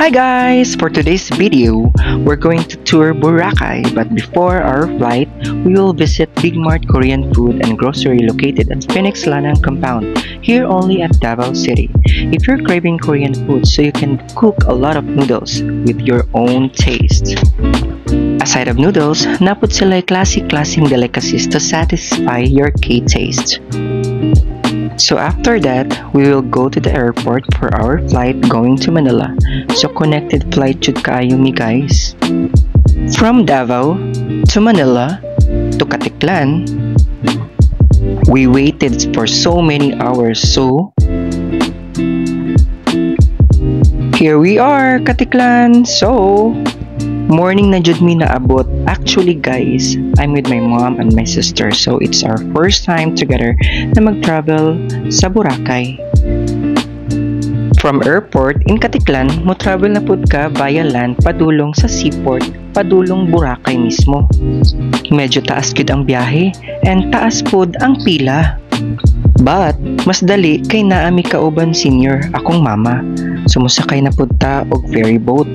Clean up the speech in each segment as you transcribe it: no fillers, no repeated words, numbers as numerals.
Hi guys! For today's video, we're going to tour Boracay, but before our flight, we will visit Big Mart Korean food and grocery located at Phoenix Lanang Compound, here only at Davao City. If you're craving Korean food so you can cook a lot of noodles with your own taste. Aside of noodles, naput sila classic-classing delicacies to satisfy your K-taste. So after that, we will go to the airport for our flight going to Manila. So connected flight should kayo mi guys. From Davao to Manila to Katiklan, we waited for so many hours. So here we are, Katiklan. So morning na jud mi naabot. Actually guys, I'm with my mom and my sister, so it's our first time together na mag-travel sa Boracay. From airport in Katiklan, mo travel na pud ka via land padulong sa seaport, padulong Boracay mismo. Medyo taas gid ang biyahe and taas pud ang pila. But mas dali kay naa mi kauban senior akong mama. Sumusakay na pud ta og ferry boat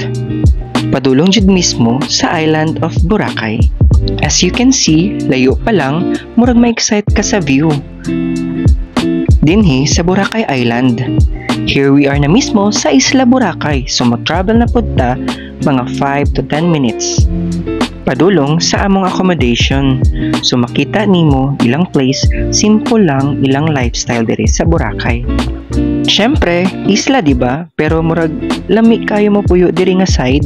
padulong jud mismo sa island of Boracay. As you can see, layo pa lang, murag ma-excite ka sa view. Dinhi sa Boracay Island. Here we are na mismo sa Isla Boracay, so mag-travel na pud ta mga 5 to 10 minutes. Padulong sa among accommodation. So makita nimo ilang place, simple lang ilang lifestyle diri sa Boracay. Syempre, isla diba? Pero murag lami kayo mo puyo diri nga side.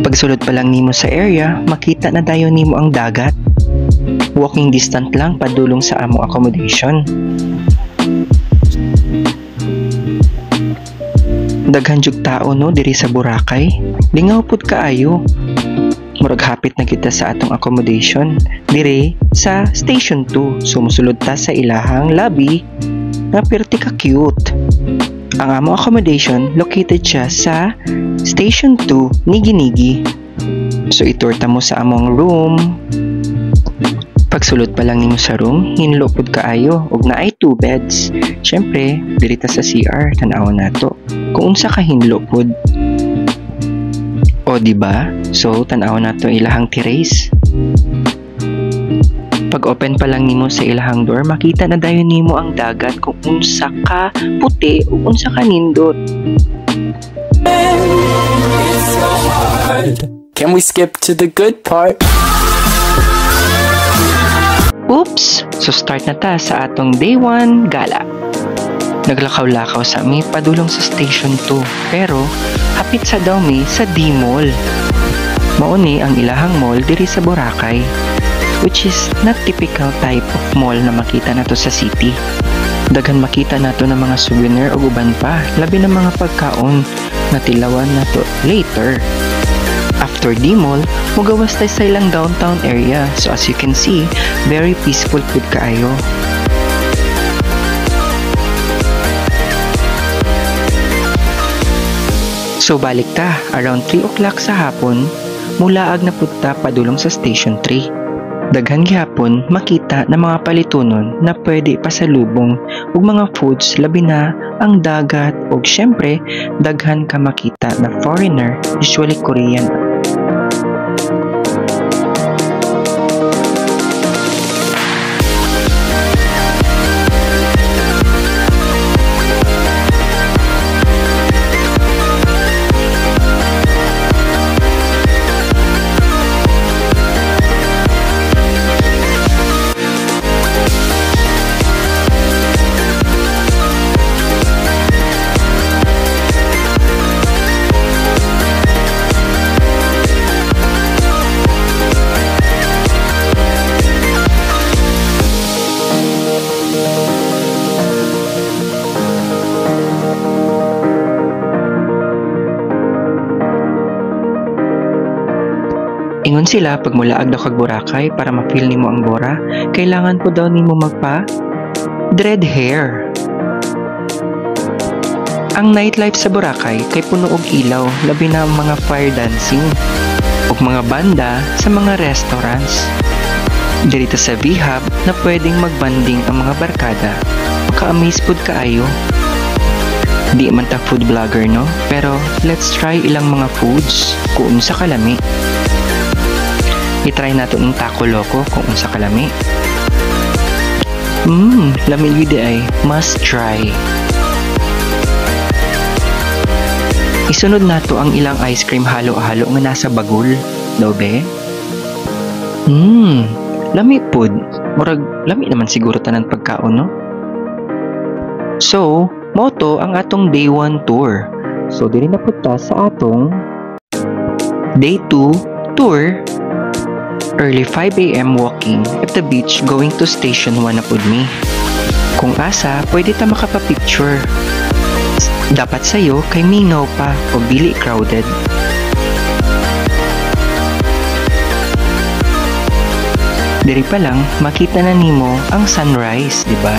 Pagsulod pa lang nimo sa area, makita na dayon nimo ang dagat. Walking distance lang padulong sa among accommodation. Daghan jud tao no diri sa Boracay. Lingaw pud kaayo. Murag hapit na kita sa atong accommodation dire sa Station 2. So mosulod ta sa ilahang lobby na perti ka cute. Ang among accommodation located siya sa Station 2 Nigi-Nigi. So itur ta mo sa among room. Pagsulod pa lang nimo sa room, hinlo pud kaayo ug naay 2 beds. Syempre, diri ta sa CR tan-awon nato. Kung unsa ka hinlo pud. O diba? So tan-awon nato ilahang terrace. Pag open pa lang nimo sa ilahang door, makita na dayon nimo ang dagat kung unsa ka puti o unsa ka nindot. Can we skip to the good part? Oops! So start na ta sa atong day 1 gala. Naglakaw-lakaw sa mi padulong sa Station 2, pero hapit sa daw mi sa D-Mall. Mauni ang ilahang mall diri sa Boracay, which is not typical type of mall na makita nato sa city. Daghan makita nato ng mga souvenir o uban pa, labi ng mga pagkaon na tilawan nato later. After D-Mall, mugawas tayo sa ilang downtown area. So as you can see, very peaceful pud kaayo. So balik ta, around 3 o'clock sa hapon, mulaag na pud ta padulong sa Station 3. Daghan gihapon makita na mga palitunon na pwede pasalubong ug mga foods labi na ang dagat ug syempre daghan ka makita na foreigner, usually Korean. Ingon sila pag mulaag daw kag Boracay para ma-feel nimo ang Bora, kailangan po daw nimo magpa dread hair. Ang nightlife sa Boracay kay puno og ilaw, labi na ang mga fire dancing ug mga banda sa mga restaurants. Dirito sa V-Hub na pwedeng magbanding ang mga barkada. Maka-amaze pud kaayo. Di man ta food vlogger no, pero let's try ilang mga foods kung unsa kalami. I-try nato ng taco loco kung unsa kalami. Lami gid ay must try. Isunod nato ang ilang ice cream halo-halo nga nasa bagol, daw be. Lami pod. Murag lami naman siguro tanan pagkaon no. So, mao to ang atong day 1 tour. So diri na pud ta sa atong day 2 tour. Early 5 AM walking at the beach going to station 1 na pud mi. Kung asa, pwede ta makapapicture. Dapat sayo kay mingaw pa o dili crowded. Diri pa lang makita na nimo ang sunrise, di ba?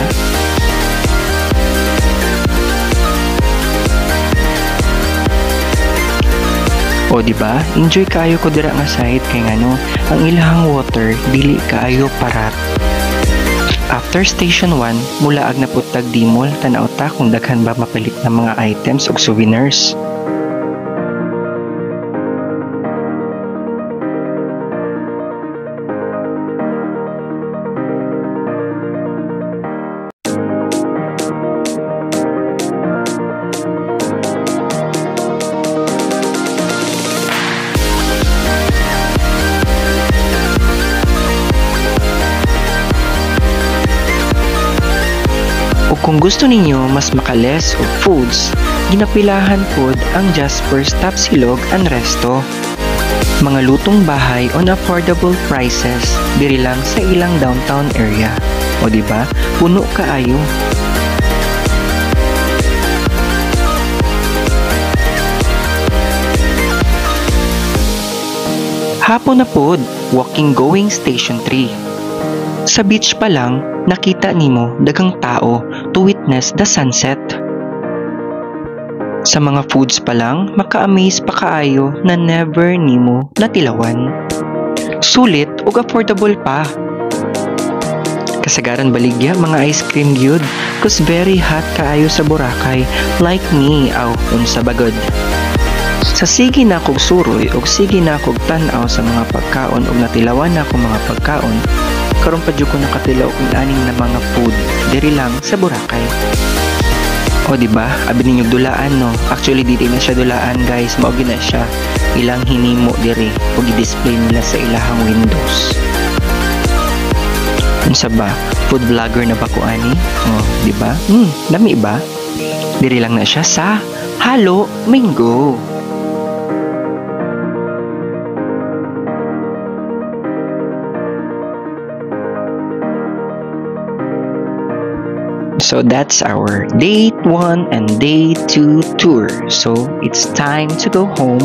O di ba? Enjoy kaayo ko dira nga side kay ngano ang ilahang water dili kaayo parat. After station 1, mulaag na putag dimol tanaw ta kung daghan ba mapalit ng mga items ug souvenirs. Kung gusto ninyo mas makales o foods, ginapilahan pod ang Jasper's Tapsilog and Resto. Mga lutong bahay on affordable prices diri lang sa ilang downtown area. O di ba? Puno kaayo. Hapon na pod, walking going station 3. Sa beach pa lang, nakita nimo daghang tao to witness the sunset. Sa mga foods pa lang, maka-amaze pa kaayo na never nimo natilawan. Sulit ug affordable pa. Kasagaran baligya mga ice cream gyud, cause very hot kaayo sa Boracay, like me aw unsa bagod. Sa sige na kog suroy ug sige na kog tan-aw sa mga pagkaon ug natilawan na akong mga pagkaon, karon pa jud ko nakatilaw kung aning na mga food diri lang sa Boracay. O di ba? Abi ninyo dulaan no. Actually dili na siya dulaan guys, mao gina siya ilang hinimo diri ug i-display nila sa ilahang windows. Unsa ba? Food vlogger na ba ko ani? Oh, di ba? Lami ba? Diri lang na siya sa Halo Mango. So that's our day 1 and day 2 tour. So it's time to go home.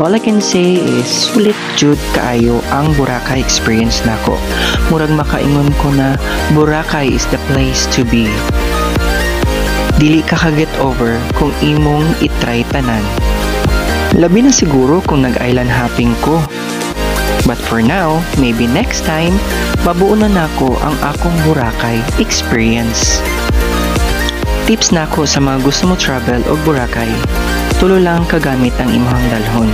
All I can say is sulit jud kaayo ang Boracay experience nako. Murag makaingon ko na Boracay is the place to be. Dili ka get over kung imong itry tanan. Labi na siguro kung nag-island hopping ko. But for now, maybe next time, mabuo na nako ang akong Boracay experience. Tips nako sa mga gusto mo travel o Boracay, tulo lang kagamit ang imong dalhon.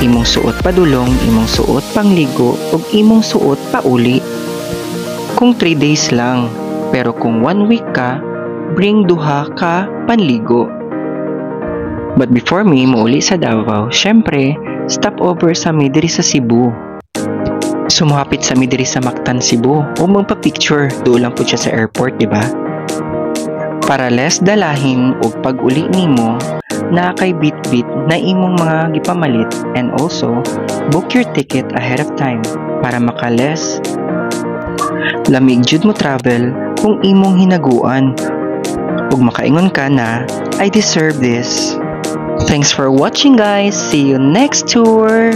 Imong suot padulong, imong suot pangligo, ug imong suot pauli. Kung 3 days lang, pero kung 1 week ka, bring duha ka panligo. But before me mauli sa Davao, syempre, stop over sa midiri sa Cebu. Sumuhapit sa midiri sa Mactan, Cebu, o magpa-picture, doon lang po siya sa airport, di ba? Para less dalahin o pag-uli nimo na kay bit-bit na imong mga gipamalit, and also book your ticket ahead of time para makales lamig jud mo travel kung imong hinaguan ug makaingon ka na I deserve this. Thanks for watching guys, see you next tour.